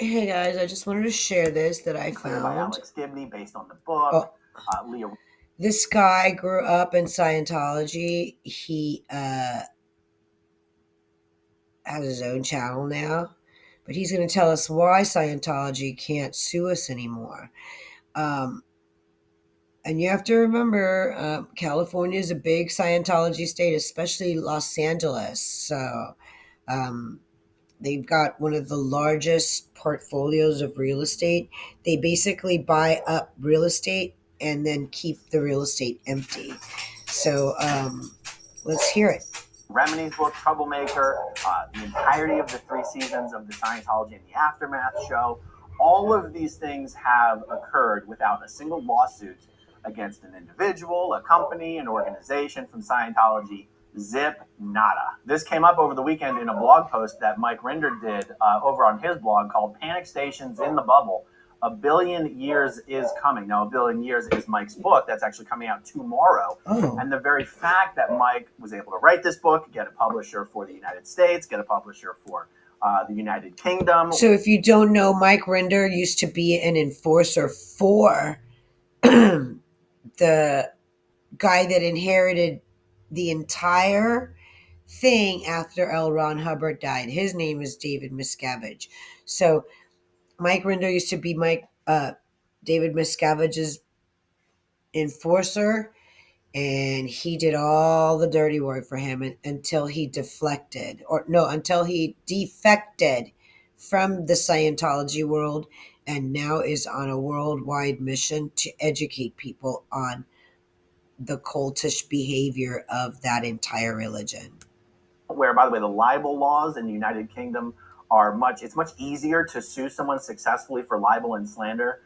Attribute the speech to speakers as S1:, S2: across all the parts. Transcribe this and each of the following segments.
S1: Hey guys, I just wanted to share this that I
S2: Clear by
S1: found.
S2: Alex Gibney based on the book.
S1: Oh,
S2: Leah.
S1: this guy grew up in Scientology. He has his own channel now, but he's going to tell us why Scientology can't sue us anymore. Um, and you have to remember, California is a big Scientology state, especially Los Angeles. So um, they've got one of the largest portfolios of real estate. They basically buy up real estate and then keep the real estate empty. So let's hear it.
S2: Remini's book, Troublemaker, the entirety of the 3 seasons of the Scientology and the Aftermath show. All of these things have occurred without a single lawsuit against an individual, a company, an organization from Scientology. Zip, nada. This came up over the weekend in a blog post that Mike Rinder did over on his blog called Panic Stations in the Bubble. A Billion Years is Coming. Now, A Billion Years is Mike's book that's actually coming out tomorrow.
S1: Oh.
S2: And the very fact that Mike was able to write this book, get a publisher for the United States, get a publisher for the United Kingdom.
S1: So if you don't know, Mike Rinder used to be an enforcer for the guy that inherited the entire thing after L. Ron Hubbard died. His name is David Miscavige. So Mike Rinder used to be David Miscavige's enforcer, and he did all the dirty work for him until he deflected, or no, until he defected from the Scientology world, and now is on a worldwide mission to educate people on the cultish behavior of that entire religion.
S2: Where, by the way, the libel laws in the United Kingdom it's much easier to sue someone successfully for libel and slander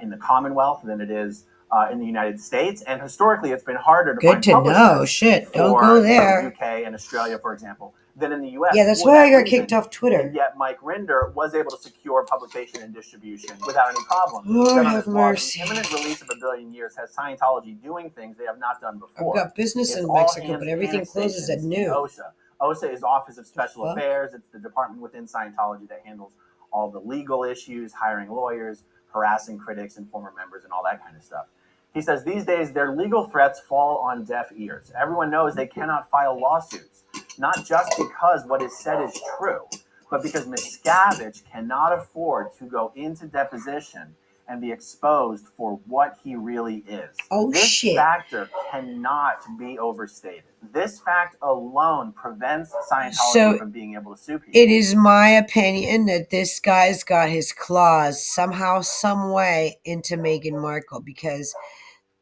S2: in the Commonwealth than it is in the United States. And historically, it's been harder to
S1: Good
S2: find
S1: to know.
S2: publishers
S1: Shit, don't
S2: for
S1: go
S2: the
S1: there.
S2: UK and Australia, for example, than in the US.
S1: Yeah, that's
S2: for
S1: why I
S2: that
S1: got
S2: reason.
S1: kicked off Twitter.
S2: And yet Mike Rinder was able to secure publication and distribution without any problem.
S1: Lord have mercy.
S2: The imminent release of A Billion Years has Scientology doing things they have not done before.
S1: I've got business
S2: It's
S1: in
S2: all
S1: Mexico,
S2: hands
S1: but everything
S2: panic
S1: closes at
S2: stations in
S1: noon.
S2: OSA. OSA is Office of Special
S1: fuck?
S2: Affairs. It's the department within Scientology that handles all the legal issues, hiring lawyers, harassing critics and former members, and all that kind of stuff. He says these days their legal threats fall on deaf ears. Everyone knows they cannot file lawsuits, not just because what is said is true, but because Miscavige cannot afford to go into deposition and be exposed for what he really is.
S1: Oh,
S2: this
S1: shit.
S2: factor cannot be overstated. This fact alone prevents Scientology from being able to sue people.
S1: It is my opinion that this guy's got his claws somehow, some way into Meghan Markle, because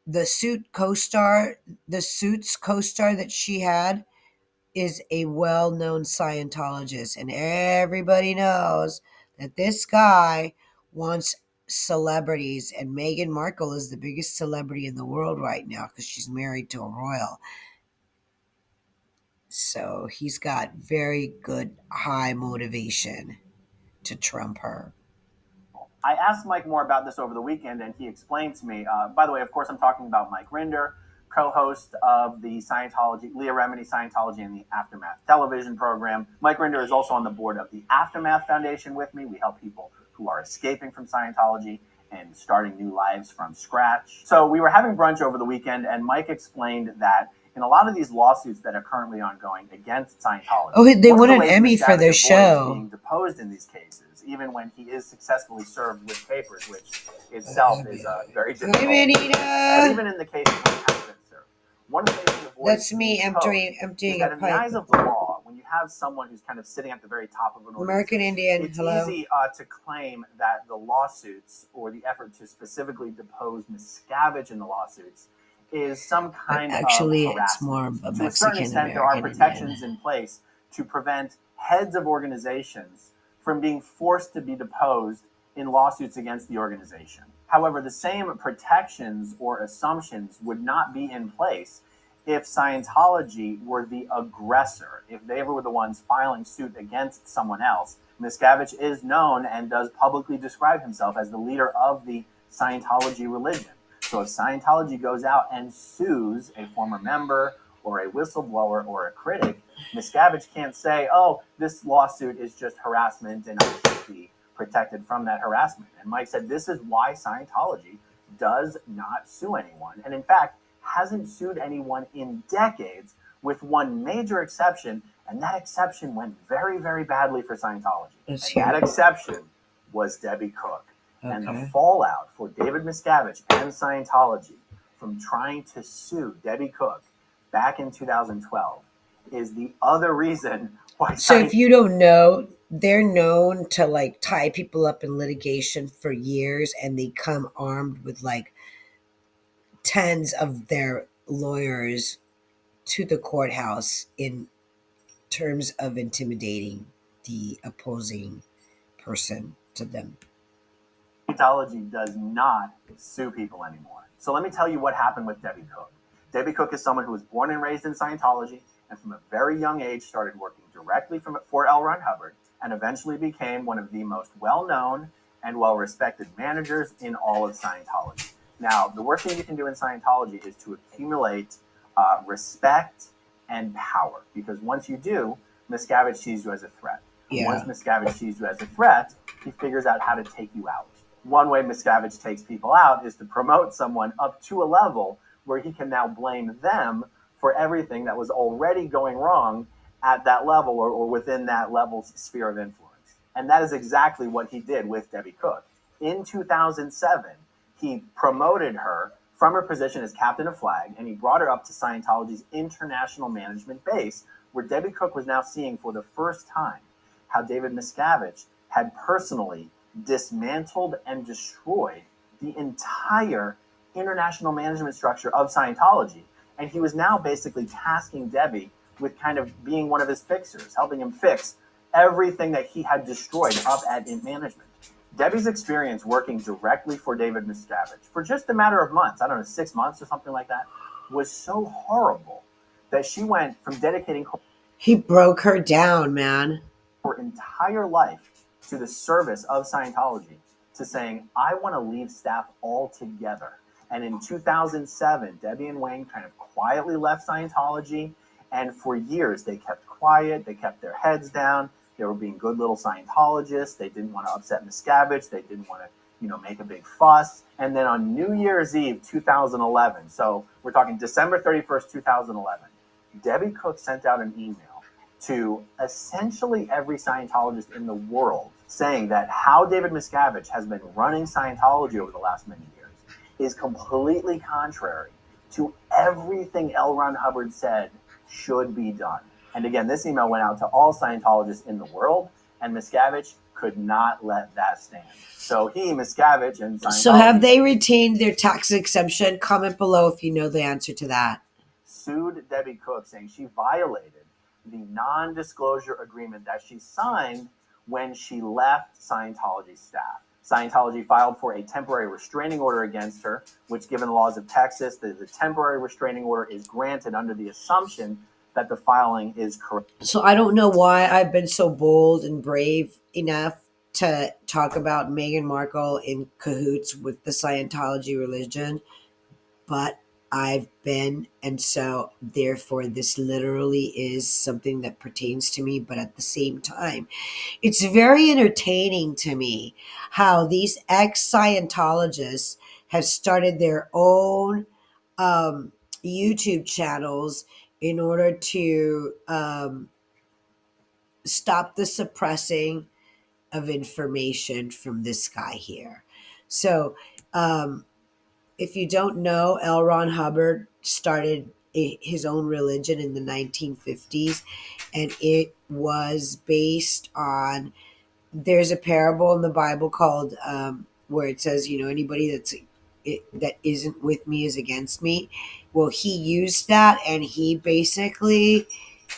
S1: the Suits co-star that she had is a well-known Scientologist, and everybody knows that this guy wants celebrities, and Meghan Markle is the biggest celebrity in the world right now because she's married to a royal. So he's got very good high motivation to trump her.
S2: I asked Mike more about this over the weekend, and he explained to me. By the way, of course, I'm talking about Mike Rinder, co-host of the Leah Remini Scientology and the Aftermath television program. Mike Rinder is also on the board of the Aftermath Foundation with me. We help people who are escaping from Scientology and starting new lives from scratch. So we were having brunch over the weekend, and Mike explained that in a lot of these lawsuits that are currently ongoing against Scientology,
S1: they won an Emmy for their show.
S2: Being deposed in these cases, even when he is successfully served with papers, which itself is very difficult. But even in the case when he has been served, one of the ways to avoid
S1: that's me emptying
S2: that in the eyes of the law, when you have someone who's kind of sitting at the very top of an
S1: American Indian,
S2: it's easy to claim that the lawsuits or the effort to specifically depose Miscavige in the lawsuits is some kind of harassment.
S1: It's more of a Mexican.
S2: To a certain extent, there are protections in place to prevent heads of organizations from being forced to be deposed in lawsuits against the organization. However, the same protections or assumptions would not be in place if Scientology were the aggressor, if they were the ones filing suit against someone else. Miscavige is known and does publicly describe himself as the leader of the Scientology religion. So if Scientology goes out and sues a former member or a whistleblower or a critic, Miscavige can't say, oh, this lawsuit is just harassment and I should be protected. protected from that harassment. And Mike said this is why Scientology does not sue anyone, and in fact hasn't sued anyone in decades, with one major exception, and that exception went very, very badly for Scientology.
S1: Let's
S2: And
S1: hear
S2: that
S1: it.
S2: exception was Debbie Cook. And the
S1: Okay.
S2: fallout for David Miscavige and Scientology from trying to sue Debbie Cook back in 2012 is the other reason why
S1: So
S2: Scientology.
S1: if you don't know, they're known to like tie people up in litigation for years, and they come armed with like tens of their lawyers to the courthouse in terms of intimidating the opposing person to them.
S2: Scientology does not sue people anymore. So let me tell you what happened with Debbie Cook. Debbie Cook is someone who was born and raised in Scientology, and from a very young age started working directly for L. Ron Hubbard, and eventually became one of the most well-known and well-respected managers in all of Scientology. Now, the worst thing you can do in Scientology is to accumulate respect and power, because once you do, Miscavige sees you as a threat.
S1: Yeah.
S2: Once Miscavige sees you as a threat, he figures out how to take you out. One way Miscavige takes people out is to promote someone up to a level where he can now blame them for everything that was already going wrong at that level, or within that level's sphere of influence. And that is exactly what he did with Debbie Cook. In 2007, he promoted her from her position as captain of flag, and he brought her up to Scientology's international management base, where Debbie Cook was now seeing for the first time how David Miscavige had personally dismantled and destroyed the entire international management structure of Scientology. And he was now basically tasking Debbie with kind of being one of his fixers, helping him fix everything that he had destroyed up at in management. Debbie's experience working directly for David Miscavige for just a matter of months, I don't know, 6 months or something like that, was so horrible that she went from dedicating
S1: He broke her down, man.
S2: her entire life to the service of Scientology to saying, I want to leave staff altogether. And in 2007, Debbie and Wayne kind of quietly left Scientology. And for years, they kept quiet. They kept their heads down. They were being good little Scientologists. They didn't want to upset Miscavige. They didn't want to, make a big fuss. And then on New Year's Eve, 2011, so we're talking December 31st, 2011, Debbie Cook sent out an email to essentially every Scientologist in the world saying that how David Miscavige has been running Scientology over the last many years is completely contrary to everything L. Ron Hubbard said should be done. And again, this email went out to all Scientologists in the world, and Miscavige could not let that stand. So he, Miscavige, and Scientology.
S1: So have they retained their tax exemption? Comment below if you know the answer to that.
S2: Sued Debbie Cook, saying she violated the non-disclosure agreement that she signed when she left Scientology staff. Scientology filed for a temporary restraining order against her, which, given the laws of Texas, the temporary restraining order is granted under the assumption that the filing is correct.
S1: So I don't know why I've been so bold and brave enough to talk about Meghan Markle in cahoots with the Scientology religion, but I've been, and so therefore this literally is something that pertains to me. But at the same time, it's very entertaining to me how these ex-Scientologists have started their own um, YouTube channels in order to stop the suppressing of information from this guy here. So, if you don't know, L. Ron Hubbard started his own religion in the 1950s, and it was based on, there's a parable in the Bible called where it says, anybody that isn't with me is against me. Well, he used that, and he basically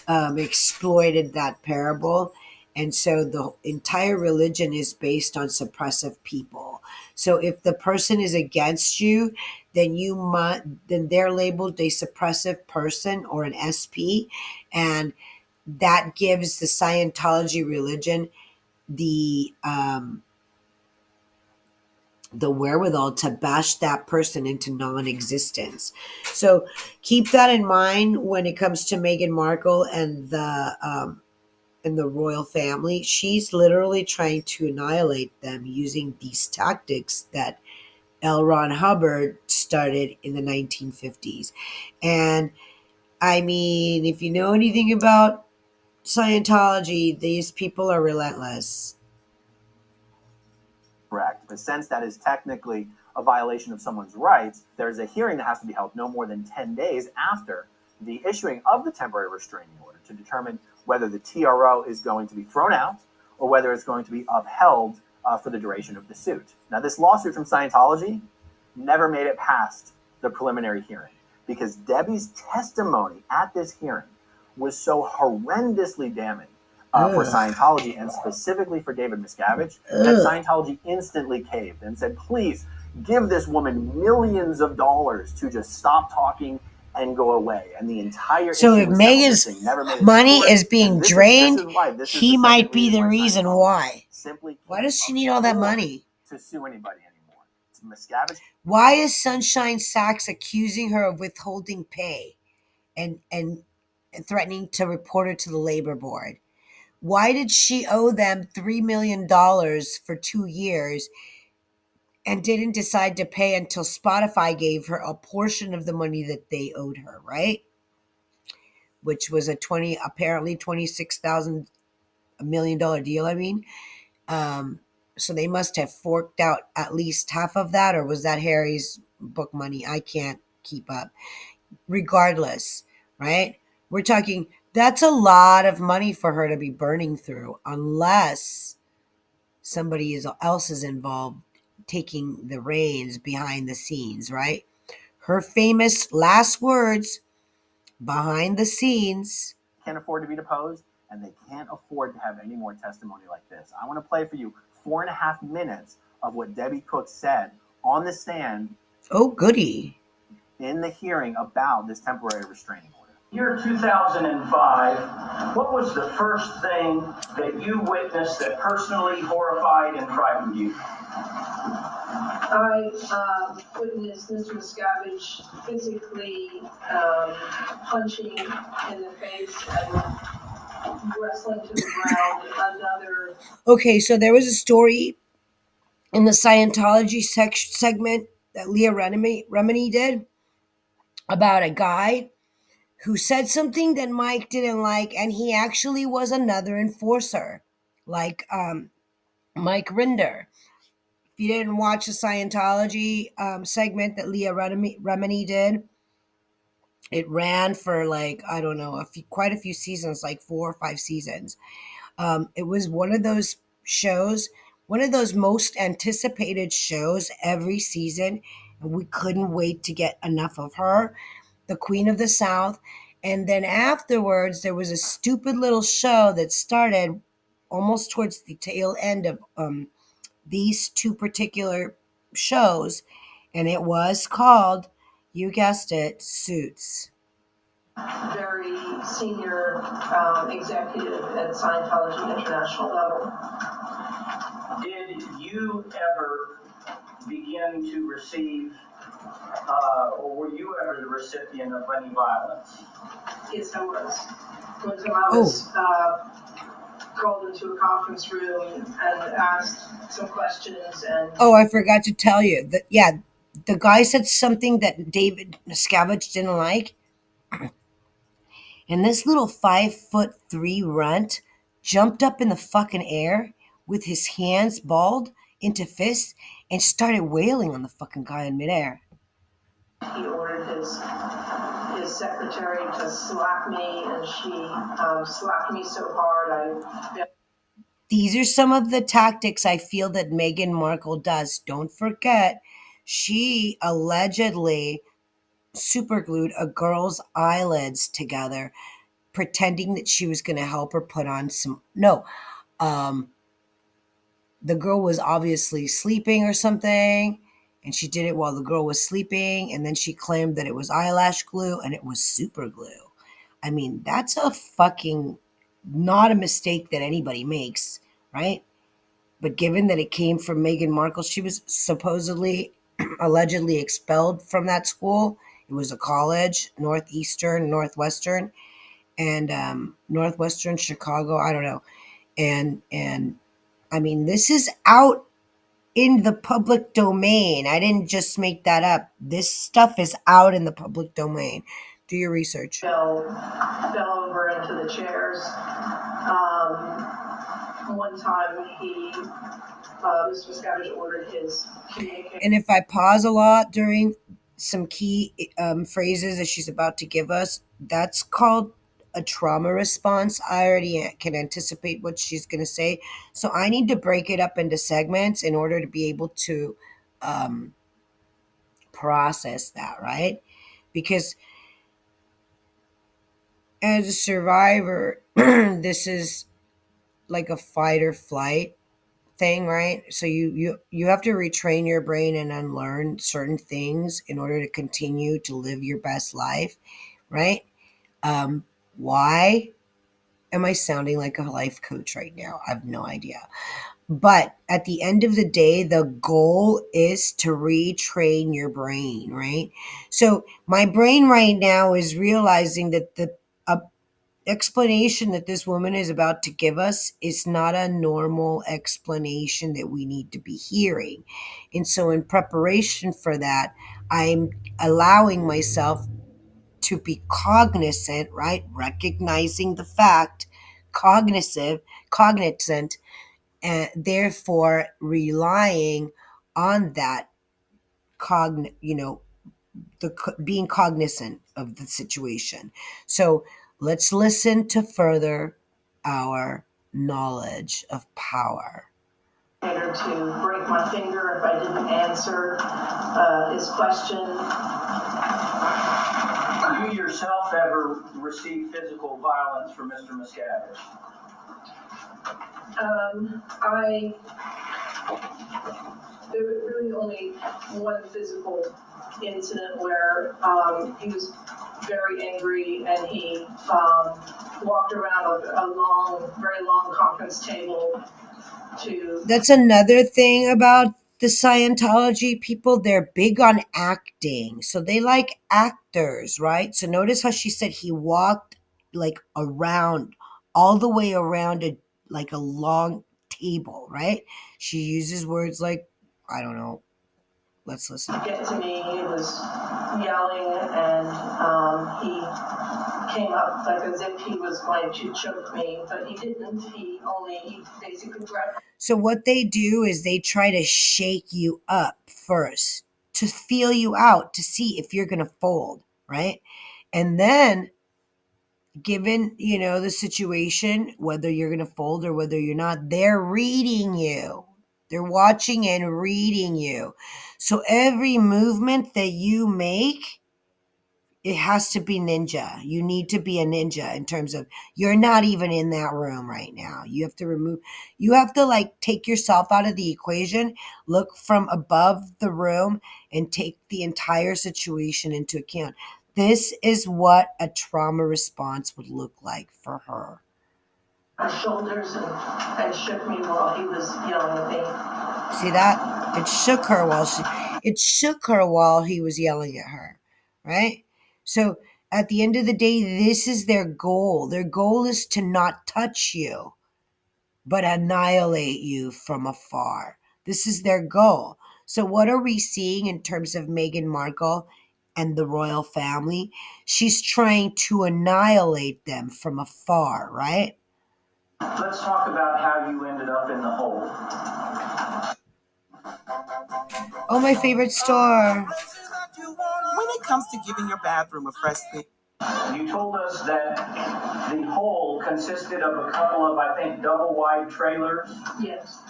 S1: exploited that parable. And so the entire religion is based on suppressive people. So if the person is against you, then they're labeled a suppressive person or an SP, and that gives the Scientology religion the wherewithal to bash that person into non-existence. So keep that in mind when it comes to Meghan Markle and the and the royal family. She's literally trying to annihilate them using these tactics that L. Ron Hubbard started in the 1950s. And I mean, if you know anything about Scientology, these people are relentless.
S2: Correct. But since that is technically a violation of someone's rights, there's a hearing that has to be held no more than 10 days after the issuing of the temporary restraining order to determine whether the TRO is going to be thrown out or whether it's going to be upheld for the duration of the suit. Now, this lawsuit from Scientology never made it past the preliminary hearing because Debbie's testimony at this hearing was so horrendously damning for Scientology and specifically for David Miscavige that Scientology instantly caved and said, please give this woman millions of dollars to just stop talking and go away. And the entire
S1: So
S2: issue
S1: if
S2: was settled. This
S1: Megan's
S2: thing never made it to
S1: money
S2: court.
S1: is being
S2: And this
S1: drained,
S2: is why this is
S1: he
S2: the
S1: might
S2: second
S1: be the reason
S2: Scientology
S1: why.
S2: simply
S1: Why
S2: can't
S1: does she need all that
S2: afford
S1: money?
S2: to sue anybody anymore. It's Miscavige.
S1: Why is Sunshine Sachs accusing her of withholding pay and threatening to report her to the labor board? Why did she owe them $3 million for 2 years and didn't decide to pay until Spotify gave her a portion of the money that they owed her, right? Which was apparently $26,000 deal. I mean, so they must have forked out at least half of that, or was that Harry's book money? I can't keep up. Regardless, right? We're talking, that's a lot of money for her to be burning through, unless somebody else is involved taking the reins behind the scenes, right? Her famous last words behind the scenes.
S2: Can't afford to be deposed, and they can't afford to have any more testimony like this. I want to play for you 4.5 minutes of what Debbie Cook said on the stand.
S1: Oh, goody.
S2: In the hearing about this temporary restraining order.
S3: Year 2005, what was the first thing that you witnessed that personally horrified and frightened you?
S4: I witnessed Mr. Miscavige physically punching in the face and wrestling to the ground.
S1: Okay, so there was a story in the Scientology segment that Leah Remini did about a guy who said something that Mike didn't like, and he actually was another enforcer, like Mike Rinder. If you didn't watch the Scientology segment that Leah Remini did, it ran for like, I don't know, quite a few seasons, like 4 or 5 seasons. It was one of those shows, one of those most anticipated shows every season, and we couldn't wait to get enough of her, the Queen of the South. And then afterwards, there was a stupid little show that started almost towards the tail end of these two particular shows, and it was called, you guessed it, Suits.
S4: Very senior executive at Scientology International level.
S3: Did you ever begin to receive, or were you ever the recipient of any violence?
S4: Yes, I was. One time I was called into a conference room and asked some questions. And
S1: I forgot to tell you that, yeah, the guy said something that David Miscavige didn't like. And this little 5'3" runt jumped up in the fucking air with his hands balled into fists and started wailing on the fucking guy in midair.
S4: He ordered his secretary to slap me, and she slapped me so hard
S1: These are some of the tactics I feel that Meghan Markle does. Don't forget, she allegedly superglued a girl's eyelids together, pretending that she was going to help her put on some. No, the girl was obviously sleeping or something, and she did it while the girl was sleeping, and then she claimed that it was eyelash glue, and it was super glue. I mean, that's a fucking not a mistake that anybody makes, right? But given that it came from Meghan Markle, she was supposedly, allegedly expelled from that school. It was a college, Northwestern, and Northwestern Chicago. I don't know. And I mean, this is out in the public domain. I didn't just make that up. This stuff is out in the public domain. Do your research.
S4: Fell over into the chairs. One time Mr. Miscavige ordered his communication.
S1: And if I pause a lot during some key phrases that she's about to give us, that's called a trauma response. I already can anticipate what she's going to say. So I need to break it up into segments in order to be able to um, process that, right? Because as a survivor, this is like a fight or flight thing, right? So you have to retrain your brain and unlearn certain things in order to continue to live your best life, right? Why am I sounding like a life coach right now? I have no idea. But at the end of the day, the goal is to retrain your brain, right? So my brain right now is realizing that the explanation that this woman is about to give us is not a normal explanation that we need to be hearing. And so, in preparation for that, I'm allowing myself to be cognizant, right? Recognizing the fact, cognizant, and therefore relying on that being cognizant of the situation. So let's listen to further our knowledge of power.
S4: To break my finger if I didn't answer his question.
S3: You yourself ever received physical violence from Mr. Miscavige?
S4: There was really only one physical incident where he was very angry and he walked around a very long conference table to.
S1: That's another thing about the Scientology people. They're big on acting. So they like actors, right? So notice how she said he walked like around, all the way around like a long table, right? She uses words like, I don't know. Let's listen.
S4: Get to me, he was yelling and he came up like as if he was going to choke me, but he didn't. He basically grabbed.
S1: So what they do is they try to shake you up first to feel you out, to see if you're going to fold, right? And then given, the situation, whether you're going to fold or whether you're not, they're reading you. They're watching and reading you. So every movement that you make, it has to be ninja. You need to be a ninja in terms of you're not even in that room right now. You have to like take yourself out of the equation, look from above the room and take the entire situation into account. This is what a trauma response would look like for her.
S4: My shoulders and shook me while he was yelling at me.
S1: See that? It shook her while he was yelling at her, right? So at the end of the day, this is their goal. Their goal is to not touch you, but annihilate you from afar. This is their goal. So what are we seeing in terms of Meghan Markle and the royal family? She's trying to annihilate them from afar, right?
S3: Let's talk about how you ended up in the hole.
S1: Oh, my favorite store.
S5: When it comes to giving your bathroom a fresh clean.
S3: You told us that the hole consisted of a couple of, I think, double wide trailers.
S4: Yes.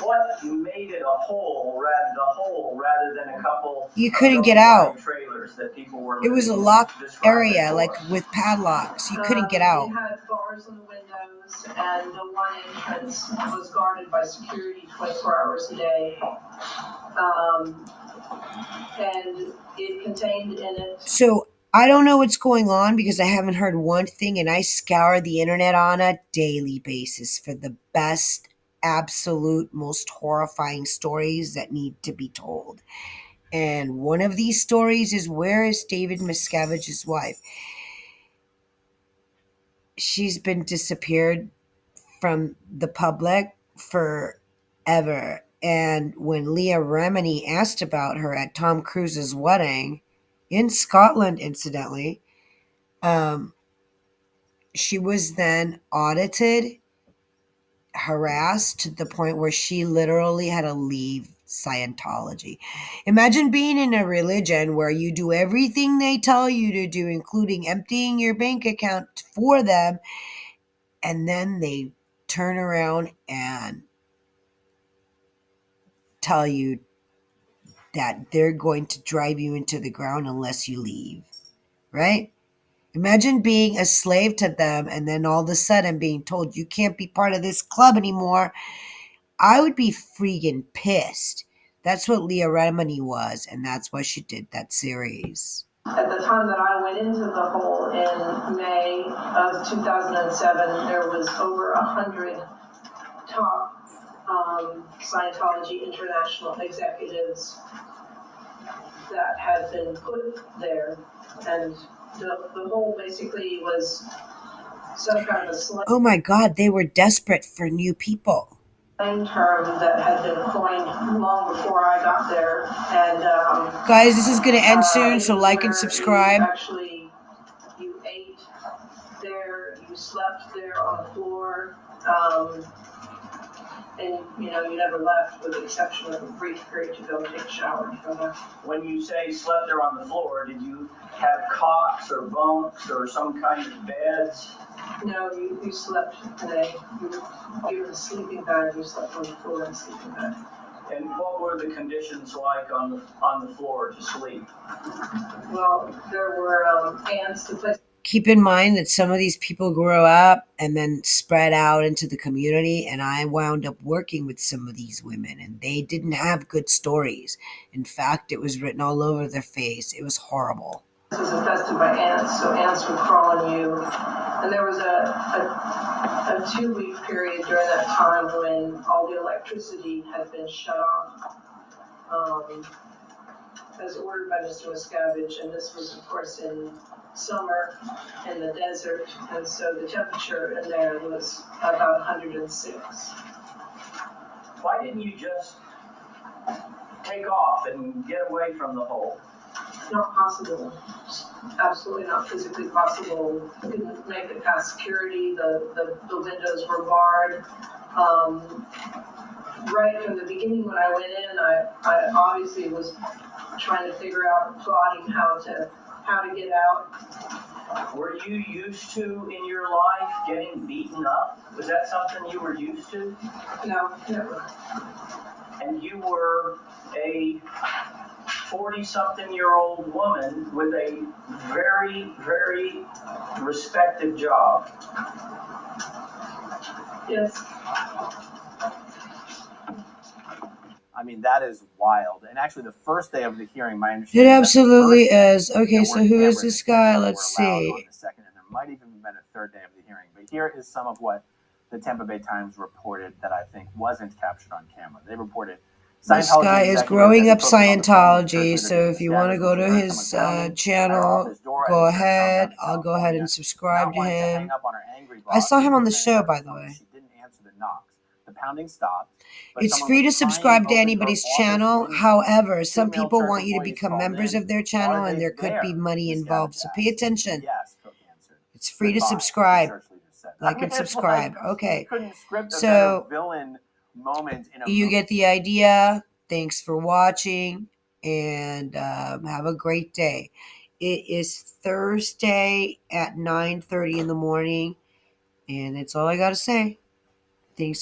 S3: What made it a hole rather than a couple?
S1: You couldn't get out.
S3: Trailers that people were.
S1: It was a locked area, like with padlocks. You couldn't get out.
S4: It had bars on the windows, and the one entrance was guarded by security 24 hours a day. And it contained in it.
S1: So I don't know what's going on because I haven't heard one thing, and I scour the internet on a daily basis for the best, absolute, most horrifying stories that need to be told. And one of these stories is, where is David Miscavige's wife? She's been disappeared from the public forever. And when Leah Remini asked about her at Tom Cruise's wedding, in Scotland, incidentally, she was then audited, harassed to the point where she literally had to leave Scientology. Imagine being in a religion where you do everything they tell you to do, including emptying your bank account for them, and then they turn around and tell you that they're going to drive you into the ground unless you leave, right? Imagine being a slave to them and then all of a sudden being told you can't be part of this club anymore. I would be freaking pissed. That's what Leah Remini was, and that's why she did that series.
S4: At the time that I went into the hole in May of 2007, there was over 100 top Scientology international executives that had been put there, and the hole basically was some kind of a slang
S1: Oh my God, they were desperate for new people.
S4: term that had been coined long before I got there. And
S1: guys, this is going to end soon, so like and subscribe.
S4: You ate there, you slept there on the floor, and you never left with the exception of a brief period to go take a shower.
S3: When you say slept there on the floor, did you have cots or bunks or some kind of beds?
S4: No, you slept today. You were a sleeping bag, you slept on the floor in a sleeping bag.
S3: And what were the conditions like on the floor to sleep?
S4: Well, there were ants. The place.
S1: Keep in mind that some of these people grow up and then spread out into the community, and I wound up working with some of these women, and they didn't have good stories. In fact, it was written all over their face. It was horrible.
S4: This was infested by ants, so ants would crawl on you. And there was a 2-week period during that time when all the electricity had been shut off, as ordered by Mr. Miscavige, and this was, of course, in summer in the desert, and so the temperature in there was about 106.
S3: Why didn't you just take off and get away from the hole?
S4: Not possible. Absolutely not physically possible. Couldn't make it past security. The windows were barred. Right from the beginning when I went in, I obviously was trying to figure out, plotting how to get out.
S3: Were you used to, in your life, getting beaten up? Was that something you were used to?
S4: No, never.
S3: And you were a 40-something-year-old woman with a very, very respected job.
S4: Yes.
S2: I mean, that is wild. And actually, the first day of the hearing, my understanding
S1: It absolutely is. Okay, so who is this guy? Let's see.
S2: On the second, and there might even have been a third day of the hearing. But here is some of what the Tampa Bay Times reported that I think wasn't captured on camera. They reported,
S1: this guy is growing up Scientology, so if you want to go to his channel, go ahead. I'll go ahead and subscribe to him. I saw him on the show, by the way.
S2: She didn't answer the knocks. The pounding stopped.
S1: It's free to subscribe to anybody's channel. However, some people want you to become members of their channel, and there could be money involved. So pay attention. It's free to subscribe. Like and subscribe. Okay. So you get the idea. Thanks for watching, and have a great day. It is Thursday at 9:30 in the morning, and that's all I got to say.